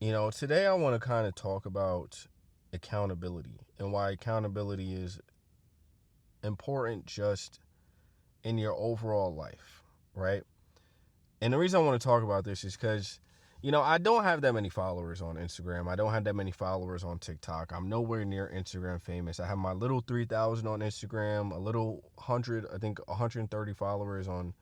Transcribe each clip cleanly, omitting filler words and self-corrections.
Today I want to kind of talk about accountability and why accountability is important just in your overall life, right? And the reason I want to talk about this is because, I don't have that many followers on Instagram. I don't have that many followers on TikTok. I'm nowhere near Instagram famous. I have my little 3,000 on Instagram, a little 100, I think 130 followers on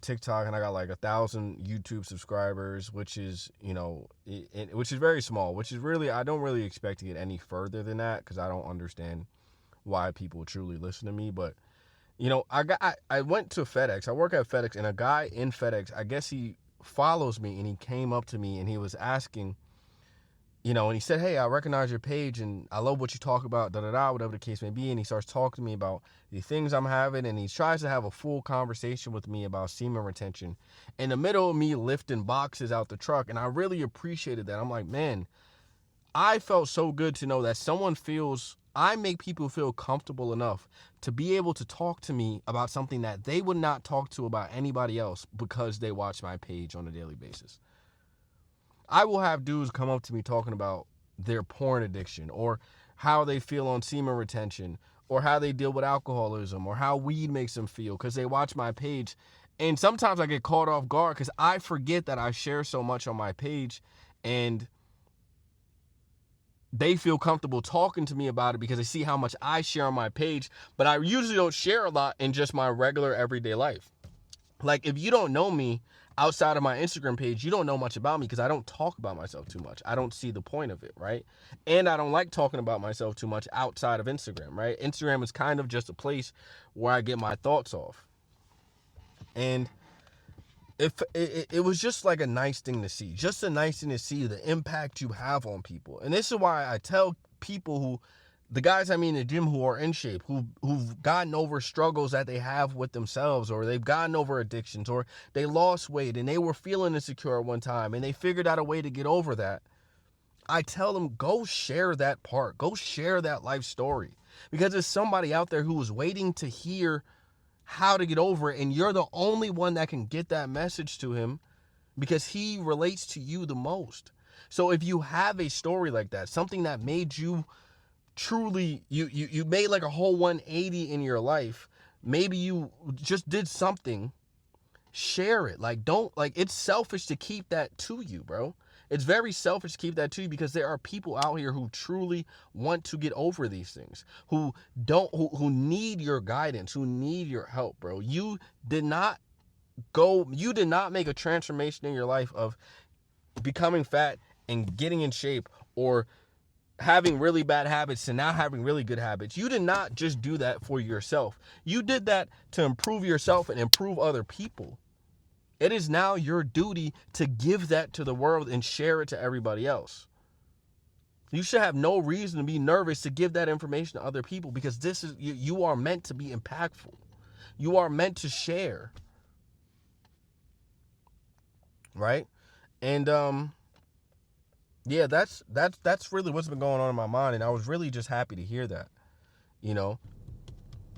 TikTok, and I got like 1,000 YouTube subscribers, which is, which is very small, which is really, I don't really expect to get any further than that because I don't understand why people truly listen to me. But, I went to FedEx. I work at FedEx, and a guy in FedEx, I guess he follows me, and he came up to me and he was asking, and he said, "Hey, I recognize your page and I love what you talk about, da da da, whatever the case may be." And he starts talking to me about the things I'm having, and he tries to have a full conversation with me about semen retention in the middle of me lifting boxes out the truck. And I really appreciated that. I'm like, man, I felt so good to know that I make people feel comfortable enough to be able to talk to me about something that they would not talk to about anybody else because they watch my page on a daily basis. I will have dudes come up to me talking about their porn addiction or how they feel on semen retention or how they deal with alcoholism or how weed makes them feel because they watch my page. And sometimes I get caught off guard because I forget that I share so much on my page, and they feel comfortable talking to me about it because they see how much I share on my page. But I usually don't share a lot in just my regular everyday life. Like, if you don't know me outside of my Instagram page, you don't know much about me because I don't talk about myself too much. I don't see the point of it, right? And I don't like talking about myself too much outside of Instagram, right? Instagram is kind of just a place where I get my thoughts off. And if it was just like a nice thing to see, just a nice thing to see the impact you have on people. And this is why I tell people the guys I mean in the gym who are in shape, who've gotten over struggles that they have with themselves, or they've gotten over addictions, or they lost weight and they were feeling insecure at one time and they figured out a way to get over that. I tell them, go share that part, go share that life story, because there's somebody out there who is waiting to hear how to get over it, and you're the only one that can get that message to him because he relates to you the most. So if you have a story like that, something that made you truly, you made like a whole 180 in your life, maybe you just did something, share it. Like, don't, like, it's selfish to keep that to you, bro. It's very selfish to keep that to you because there are people out here who truly want to get over these things, who need your guidance, who need your help, bro. Did not you did not make a transformation in your life of becoming fat and getting in shape, or having really bad habits to now having really good habits. You did not just do that for yourself. You did that to improve yourself and improve other people. It is now your duty to give that to the world and share it to everybody else. You should have no reason to be nervous to give that information to other people, because you are meant to be impactful. You are meant to share. Right? And yeah, that's really what's been going on in my mind, and I was really just happy to hear that, you know,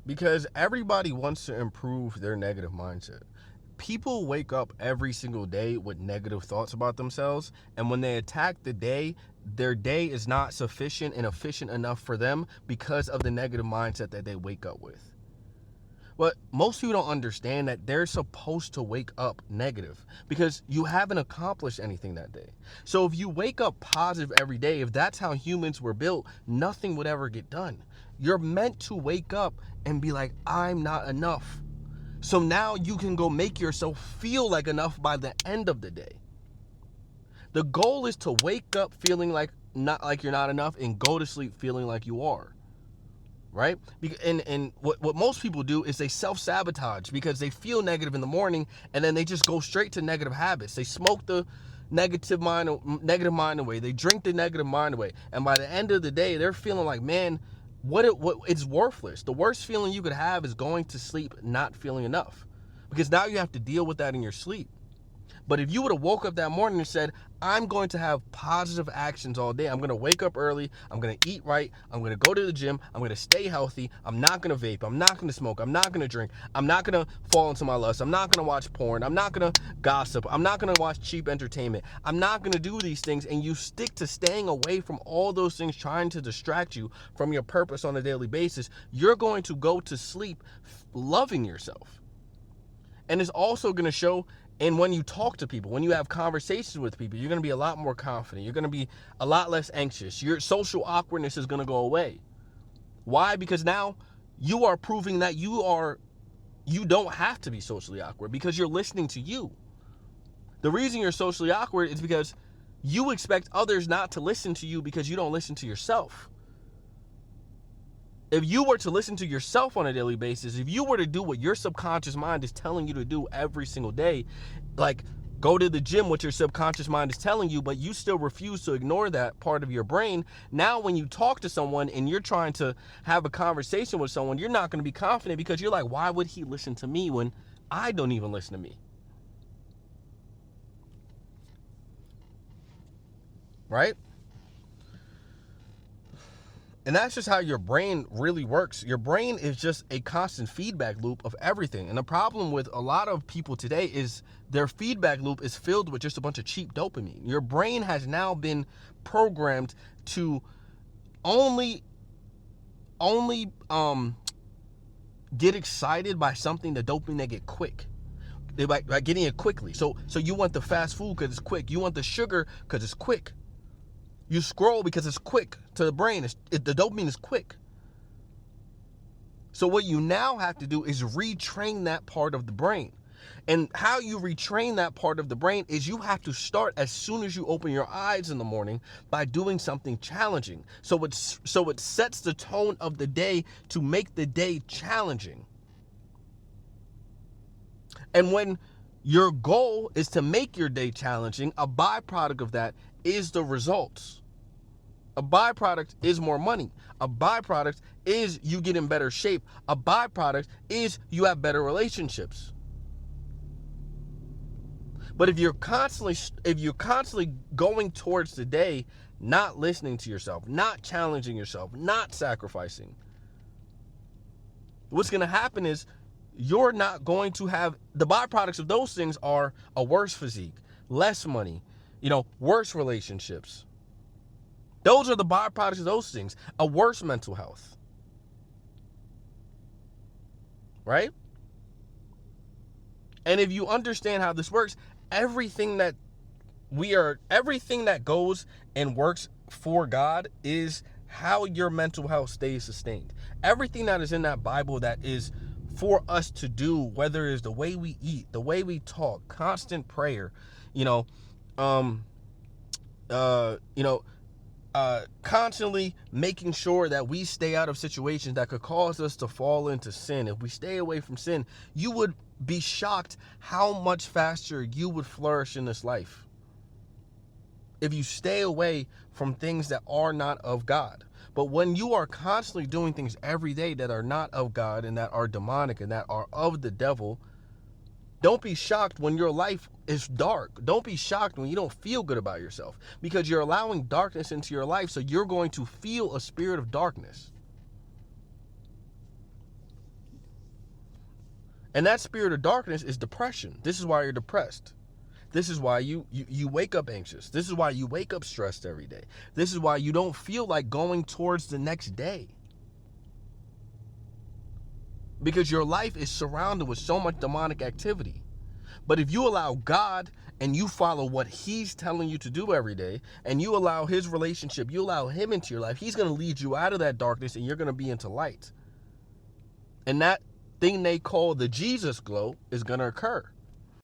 because everybody wants to improve their negative mindset. People wake up every single day with negative thoughts about themselves, and when they attack the day, their day is not sufficient and efficient enough for them because of the negative mindset that they wake up with. But most people don't understand that they're supposed to wake up negative because you haven't accomplished anything that day. So if you wake up positive every day, if that's how humans were built, nothing would ever get done. You're meant to wake up and be like, I'm not enough. So now you can go make yourself feel like enough by the end of the day. The goal is to wake up feeling like not like you're not enough and go to sleep feeling like you are. Right? And what most people do is they self-sabotage because they feel negative in the morning, and then they just go straight to negative habits. They smoke the negative mind away. They drink the negative mind away. And by the end of the day, they're feeling like, man, it's worthless. The worst feeling you could have is going to sleep not feeling enough, because now you have to deal with that in your sleep. But if you would have woke up that morning and said, I'm going to have positive actions all day. I'm going to wake up early. I'm going to eat right. I'm going to go to the gym. I'm going to stay healthy. I'm not going to vape. I'm not going to smoke. I'm not going to drink. I'm not going to fall into my lust. I'm not going to watch porn. I'm not going to gossip. I'm not going to watch cheap entertainment. I'm not going to do these things. And you stick to staying away from all those things trying to distract you from your purpose on a daily basis. You're going to go to sleep loving yourself. And it's also going to show. And when you talk to people, when you have conversations with people, you're going to be a lot more confident. You're going to be a lot less anxious. Your social awkwardness is going to go away. Why? Because now you are proving that you don't have to be socially awkward because you're listening to you. The reason you're socially awkward is because you expect others not to listen to you because you don't listen to yourself. If you were to listen to yourself on a daily basis, if you were to do what your subconscious mind is telling you to do every single day, like go to the gym, what your subconscious mind is telling you, but you still refuse to ignore that part of your brain, now when you talk to someone and you're trying to have a conversation with someone, you're not going to be confident because you're like, why would he listen to me when I don't even listen to me? Right? And that's just how your brain really works. Your brain is just a constant feedback loop of everything. And the problem with a lot of people today is their feedback loop is filled with just a bunch of cheap dopamine. Your brain has now been programmed to only get excited by something, the dopamine they get quick. They by getting it quickly. So you want the fast food because it's quick. You want the sugar because it's quick. You scroll because it's quick to the brain. The dopamine is quick. So what you now have to do is retrain that part of the brain. And how you retrain that part of the brain is you have to start as soon as you open your eyes in the morning by doing something challenging. So it sets the tone of the day to make the day challenging. And when your goal is to make your day challenging, a byproduct of that is the results. A byproduct is more money. A byproduct is you get in better shape. A byproduct is you have better relationships. But if you're constantly going towards the day, not listening to yourself, not challenging yourself, not sacrificing, what's going to happen is you're not going to have, the byproducts of those things are a worse physique, less money, worse relationships. Those are the byproducts of those things. A worse mental health. Right? And if you understand how this works, everything that goes and works for God is how your mental health stays sustained. Everything that is in that Bible that is for us to do, whether it's the way we eat, the way we talk, constant prayer, constantly making sure that we stay out of situations that could cause us to fall into sin. If we stay away from sin, you would be shocked how much faster you would flourish in this life. If you stay away from things that are not of God. But when you are constantly doing things every day that are not of God and that are demonic and that are of the devil, don't be shocked when your life is dark. Don't be shocked when you don't feel good about yourself because you're allowing darkness into your life, so you're going to feel a spirit of darkness. And that spirit of darkness is depression. This is why you're depressed. This is why you wake up anxious. This is why you wake up stressed every day. This is why you don't feel like going towards the next day. Because your life is surrounded with so much demonic activity. But if you allow God and you follow what he's telling you to do every day, and you allow his relationship, you allow him into your life, he's going to lead you out of that darkness and you're going to be into light. And that thing they call the Jesus glow is going to occur.